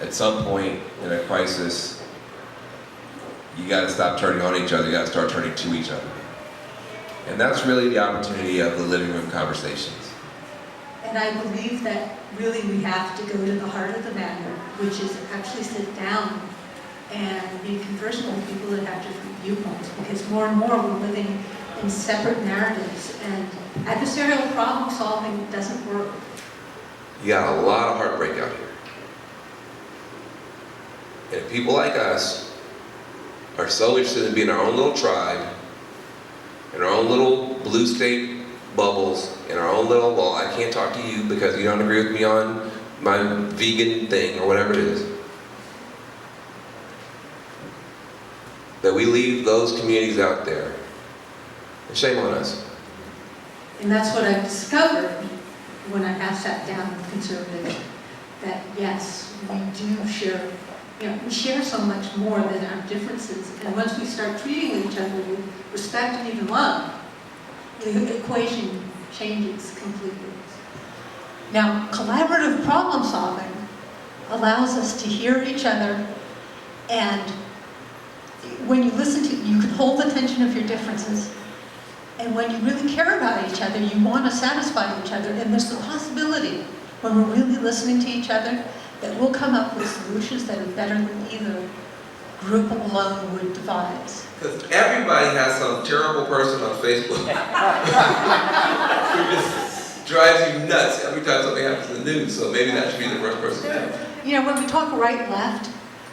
At some point in a crisis, you got to stop turning on each other, you got to start turning to each other. And that's really the opportunity of the living room conversations. And I believe that really we have to go to the heart of the matter, which is actually sit down and be conversant with people that have different viewpoints, because more and more we're living in separate narratives, and adversarial problem solving doesn't work. You got a lot of heartbreak out here. And people like us are so interested in being our own little tribe, in our own little blue state bubbles, in our own little, well, I can't talk to you because you don't agree with me on my vegan thing or whatever it is. That we leave those communities out there. And shame on us. And that's what I've discovered when I have sat down with conservatives, that yes, we do share, we share so much more than our differences. And once we start treating each other with respect and even love, the equation changes completely. Now, collaborative problem solving allows us to hear each other, and when you listen to, you can hold the tension of your differences, and when you really care about each other, you want to satisfy each other, and there's the possibility, when we're really listening to each other, that we'll come up with solutions that are better than either group alone would devise. Because everybody has some terrible person on Facebook who just drives you nuts every time something happens in the news, so maybe that should be the first person. When we talk right-left,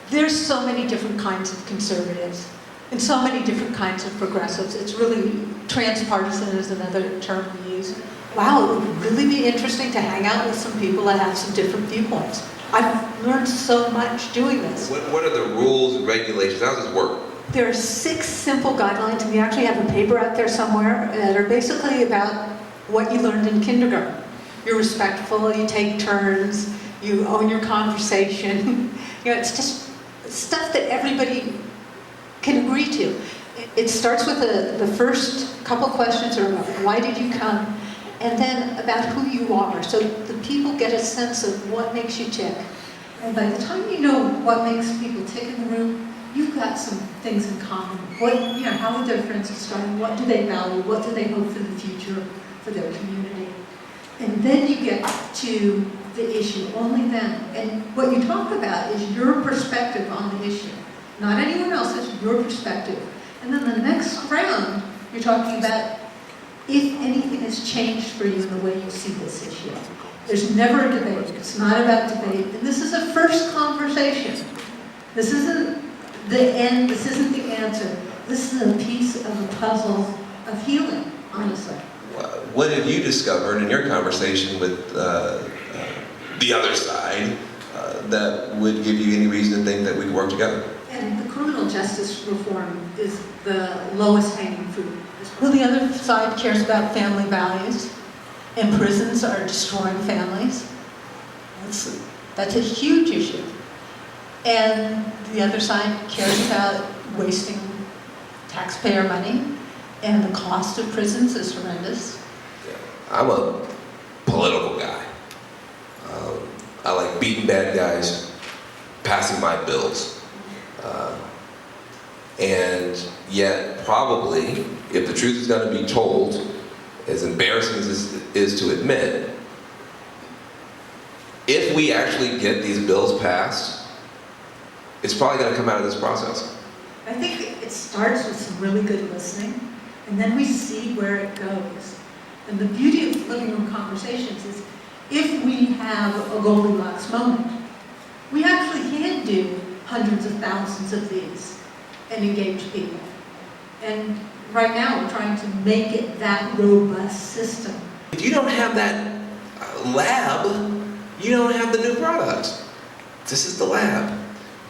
there's so many different kinds of conservatives and so many different kinds of progressives. It's really, transpartisan is another term we use. Wow, it would really be interesting to hang out with some people that have some different viewpoints. I've learned so much doing this. What are the rules and regulations? How does this work? There are 6 simple guidelines, and we actually have a paper out there somewhere that are basically about what you learned in kindergarten. You're respectful, you take turns, you own your conversation. It's just stuff that everybody can agree to. It starts with the first couple questions are about why did you come, and then about who you are, so the people get a sense of what makes you tick. And by the time you know what makes people tick in the room, you've got some things in common. How are their friends starting? What do they value? What do they hope for the future for their community? And then you get to the issue, only then. And what you talk about is your perspective on the issue, not anyone else's, your perspective. And then the next round, you're talking about if anything has changed for you in the way you see this issue. There's never a debate. It's not about debate. And this is a first conversation. This isn't the end. This isn't the answer. This is a piece of a puzzle of healing, honestly. What have you discovered in your conversation with the other side that would give you any reason to think that we could work together? And the criminal justice reform is the lowest hanging fruit. Well, the other side cares about family values, and prisons are destroying families. That's a huge issue. And the other side cares about wasting taxpayer money, and the cost of prisons is horrendous. I'm a political guy. I like beating bad guys, passing my bills. And yet, probably, if the truth is going to be told, as embarrassing as it is to admit, if we actually get these bills passed, it's probably going to come out of this process. I think it starts with some really good listening, and then we see where it goes. And the beauty of living room conversations is if we have a Goldilocks moment, we actually can do hundreds of thousands of these and engage people. And right now we're trying to make it that robust system. If you don't have that lab, you don't have the new product. This is the lab.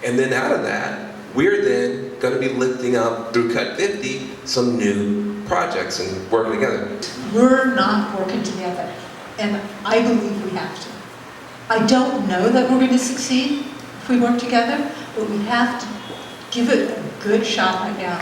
And then out of that, we're then going to be lifting up through Cut 50 some new projects and working together. We're not working together, and I believe we have to. I don't know that we're going to succeed if we work together, but we have to give it a good shot right now.